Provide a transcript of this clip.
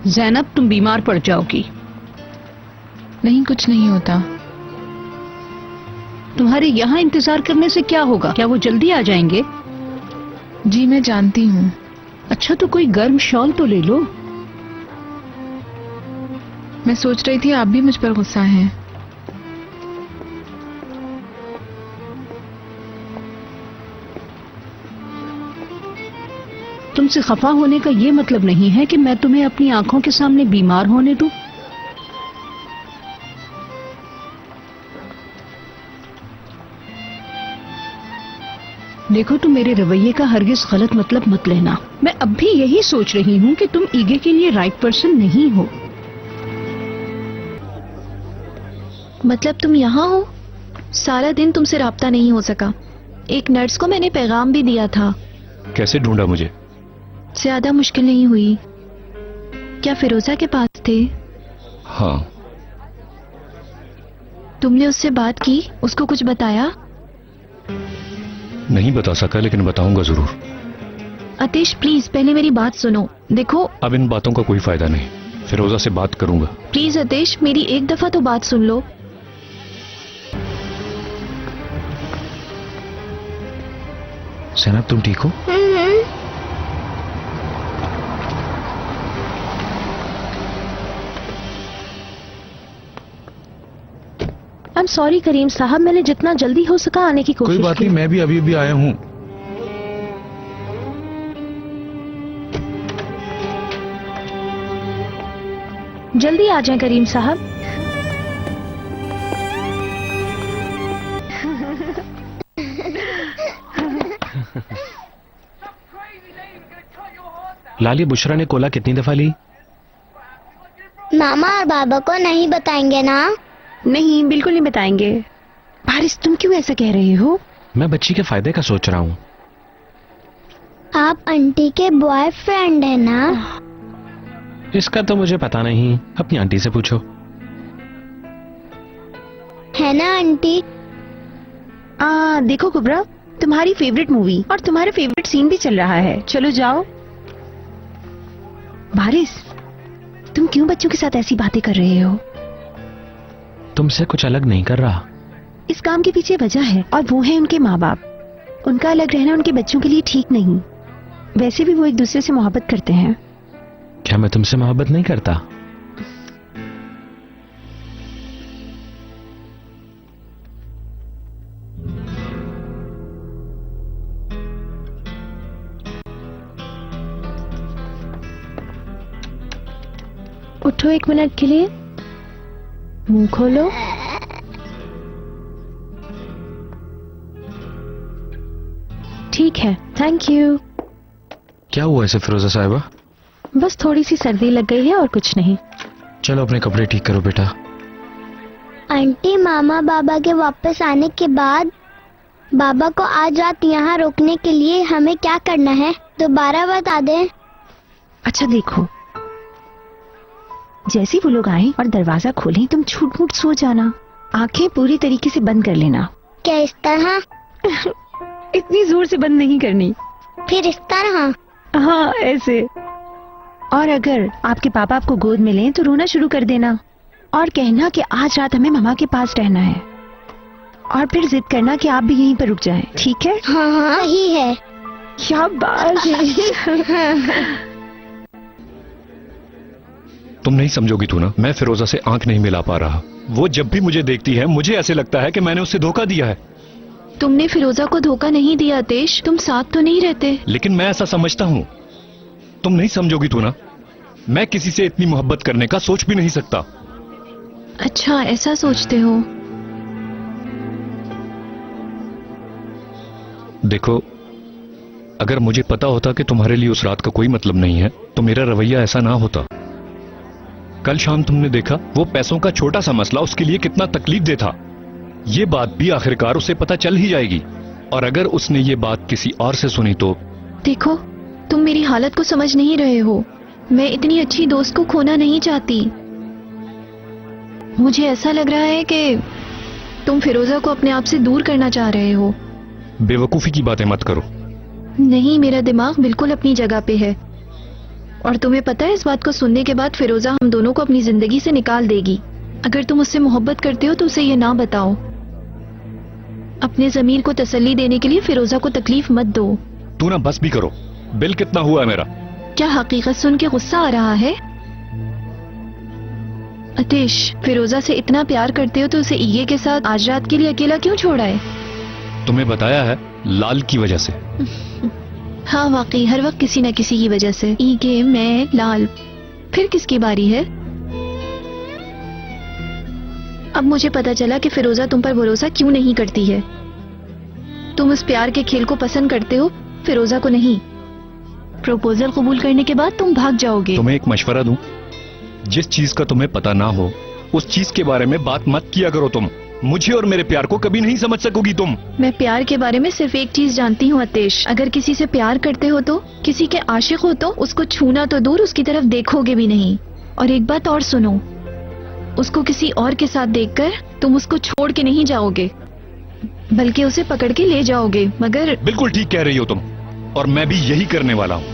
ज़ैनब, तुम बीमार पड़ जाओगी। नहीं, कुछ नहीं होता। तुम्हारे यहाँ इंतजार करने से क्या होगा? क्या वो जल्दी आ जाएंगे? जी मैं जानती हूँ। अच्छा, तो कोई गर्म शॉल तो ले लो। मैं सोच रही थी आप भी मुझ पर गुस्सा हैं। तुमसे खफा होने का ये मतलब नहीं है कि मैं तुम्हें अपनी आंखों के सामने बीमार होने दूं। देखो, तुम मेरे रवैये का हरगिज गलत मतलब मत लेना। मैं अब भी यही सोच रही हूँ कि तुम ईगे के लिए राइट पर्सन नहीं हो। मतलब तुम यहाँ हो? सारा दिन तुमसे राब्ता नहीं हो सका। एक नर्स को मैंने पैगाम भी दिया था। कैसे ढूंढा मुझे? ज्यादा मुश्किल नहीं हुई। क्या फिरोजा के पास थे? हाँ। तुमने उससे बात की? उसको कुछ बताया? नहीं बता सका, लेकिन बताऊंगा जरूर। आतिश प्लीज पहले मेरी बात सुनो। देखो, अब इन बातों का कोई फायदा नहीं। फिरोजा से बात करूंगा। प्लीज आतिश मेरी एक दफा तो बात सुन लो। ज़ैनब, तुम ठीक हो? आई एम सॉरी करीम साहब, मैंने जितना जल्दी हो सका आने की कोशिश कोई बात की। नहीं, मैं भी अभी अभी आया हूँ। जल्दी आ जाएं करीम साहब। लाली, बुशरा ने कोला कितनी दफा ली? मामा और बाबा को नहीं बताएंगे ना? नहीं, बिल्कुल नहीं बताएंगे। बारिश, तुम क्यों ऐसा कह रहे हो? मैं बच्ची के फायदे का सोच रहा हूँ। आप आंटी के बॉयफ्रेंड है ना? इसका तो मुझे पता नहीं, अपनी आंटी से पूछो। है ना आंटी? देखो कुबरा, तुम्हारी फेवरेट मूवी और तुम्हारा फेवरेट सीन भी चल रहा है। चलो जाओ। बारिश, तुम क्यों बच्चों के साथ ऐसी बातें कर रहे हो? तुमसे कुछ अलग नहीं कर रहा। इस काम के पीछे वजह है, और वो है उनके माँ बाप। उनका अलग रहना उनके बच्चों के लिए ठीक नहीं। वैसे भी वो एक दूसरे से मोहब्बत करते हैं। क्या मैं तुमसे मोहब्बत नहीं करता? उठो 1 मिनट के लिए, मुंह खोलो। ठीक है, थैंक यू। क्या हुआ ऐसे फिरोजा साहिबा? बस थोड़ी सी सर्दी लग गई है और कुछ नहीं। चलो अपने कपड़े ठीक करो बेटा। आंटी, मामा बाबा के वापस आने के बाद बाबा को आज रात यहाँ रोकने के लिए हमें क्या करना है? दोबारा बता दें। अच्छा देखो, जैसे वो लोग आए और दरवाजा खोलें, तुम छूट मूट सो जाना। आंखें पूरी तरीके से बंद कर लेना। क्या इस तरह? इतनी जोर से बंद नहीं करनी। फिर इस तरह? हाँ, ऐसे। और अगर आपके पापा आपको गोद में लें तो रोना शुरू कर देना और कहना कि आज रात हमें मम्मा के पास रहना है, और फिर जिद करना कि आप भी यहीं पर रुक जाएं। ठीक है? हाँ हाँ सही है। शाबाश। तुम नहीं समझोगी तू ना, मैं फिरोजा से आंख नहीं मिला पा रहा। वो जब भी मुझे देखती है मुझे ऐसे लगता है कि मैंने उसे धोखा दिया है। तुमने फिरोजा को धोखा नहीं दिया तेश, तुम साथ तो नहीं रहते। लेकिन मैं ऐसा समझता हूँ। तुम नहीं समझोगी तू ना, मैं किसी से इतनी मोहब्बत करने का सोच भी नहीं सकता। अच्छा, ऐसा सोचते हो? देखो, अगर मुझे पता होता कि तुम्हारे लिए उस रात का कोई मतलब नहीं है तो मेरा रवैया ऐसा ना होता। कल शाम तुमने देखा वो पैसों का छोटा सा मसला उसके लिए कितना तकलीफ दे था। ये बात भी आखिरकार उसे पता चल ही जाएगी, और अगर उसने ये बात किसी और से सुनी तो। देखो, तुम मेरी हालत को समझ नहीं रहे हो। मैं इतनी अच्छी दोस्त को खोना नहीं चाहती। मुझे ऐसा लग रहा है कि तुम फिरोजा को अपने आप से दूर करना चाह रहे हो। बेवकूफी की बातें मत करो। नहीं, मेरा दिमाग बिल्कुल अपनी जगह पे है। और तुम्हें पता है इस बात को सुनने के बाद फिरोजा हम दोनों को अपनी जिंदगी से निकाल देगी। अगर तुम उससे मोहब्बत करते हो तो उसे ये ना बताओ। अपने ज़मीर को तसल्ली देने के लिए फिरोजा को तकलीफ मत दो। तू ना बस भी करो। बिल कितना हुआ है मेरा? क्या हकीकत सुन के गुस्सा आ रहा है? अतिश, फिरोजा से इतना प्यार करते हो तो उसे ईगे के साथ आज रात के लिए अकेला क्यों छोड़ा है? तुम्हें बताया है, लाल की वजह से। हाँ वाकई हर वक्त किसी न किसी की वजह से। ईगे, मैं, लाल, फिर किसकी बारी है? अब मुझे पता चला कि फिरोजा तुम पर भरोसा क्यों नहीं करती है। तुम उस प्यार के खेल को पसंद करते हो, फिरोजा को नहीं। प्रपोजल कबूल करने के बाद तुम भाग जाओगे। तुम्हें एक मशवरा दूं? जिस चीज का तुम्हें पता ना हो उस चीज के बारे में बात मत किया करो। तुम मुझे और मेरे प्यार को कभी नहीं समझ सकोगी तुम। मैं प्यार के बारे में सिर्फ एक चीज जानती हूँ अतेश, अगर किसी से प्यार करते हो तो, किसी के आशिक हो तो उसको छूना तो दूर उसकी तरफ देखोगे भी नहीं। और एक बात और सुनो, उसको किसी और के साथ देखकर तुम उसको छोड़ के नहीं जाओगे, बल्कि उसे पकड़ के ले जाओगे। मगर बिल्कुल ठीक कह रही हो तुम, और मैं भी यही करने वाला हूँ।